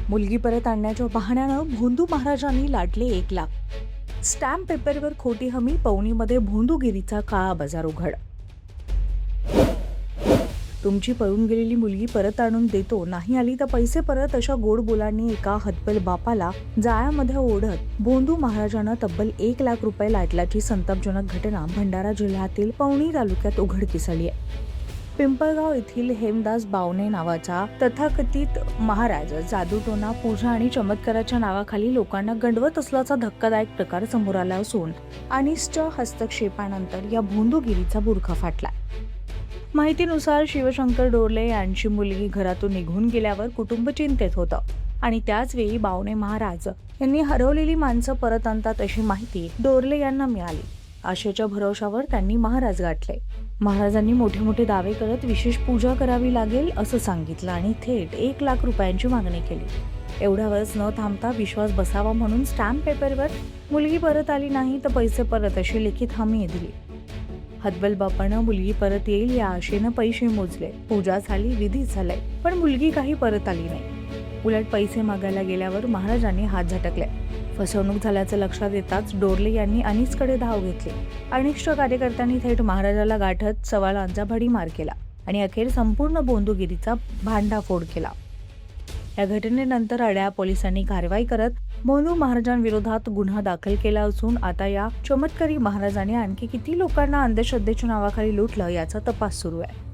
मुलगी परत आणण्याच्या बहाण्यानं भोंदू महाराजांनी लाटले 1,00,000. स्टॅम्प पेपरवर खोटी हमी, पवनीमध्ये भोंदूगिरीचा काळा बाजार उघड. तुमची पळून गेलेली मुलगी परत आणून देतो, नाही आली तर पैसे परत, अशा गोड बोलांनी एका हतबल बापाला जाळ्यामध्ये ओढत भोंदू महाराजांना तब्बल 1,00,000 रुपये लाटल्याची संतापजनक घटना भंडारा जिल्ह्यातील पवनी तालुक्यात उघडकीस आली आहे. पिंपळगाव येथील हेमदास बावणे नावाचा तथाकथित महाराज जादूटोना, पूजा आणि चमत्काराच्या नावाखाली लोकांना गंडवत असल्याचा धक्कादायक प्रकार समोर आला असून अनिष्ट हस्तक्षेपानंतर या भोंदूगिरीचा बुरखा फाटला. माहितीनुसार शिवशंकर डोरले यांची मुलगी घरातून निघून गेल्यावर कुटुंब चिंतेत होतं आणि त्याच वेळी बावणे महाराज यांनी हरवलेली माणसं परत आणतात अशी माहिती डोरले यांना मिळाली. आशेच्या भरवशावर त्यांनी महाराज गाठले. महाराजांनी मोठे मोठे दावे करत विशेष पूजा करावी लागेल असं सांगितलं आणि थेट 1,00,000 रुपयांची मागणी केली. एवढ्यावरच न थांबता विश्वास बसावा म्हणून स्टॅम्प पेपरवर मुलगी परत आली नाही तर पैसे परत अशी लिखित हमी दिली. हतबल बापानं मुलगी परत येईल या आशेनं पैसे मोजले, पूजा झाली, विधी झालाय, पण मुलगी काही परत आली नाही. उलट पैसे मागायला गेल्यावर महाराजांनी हात झटकले. फसवणूक झाल्याचं लक्षात येताच डोरले यांनी अनिसकडे धाव घेतली. अनिष्ट कार्यकर्त्यांनी थेट महाराजाला गाठत सवालांचा भडीमार केला आणि अखेर संपूर्ण भोंदूगिरीचा भांडाफोड केला. या घटनेनंतर अड्याळ पोलिसांनी कारवाई करत भोंदू महाराजांविरोधात गुन्हा दाखल केला असून आता या चमत्कारी महाराजांनी आणखी किती लोकांना अंधश्रद्धेच्या नावाखाली लुटलं याचा तपास सुरू आहे.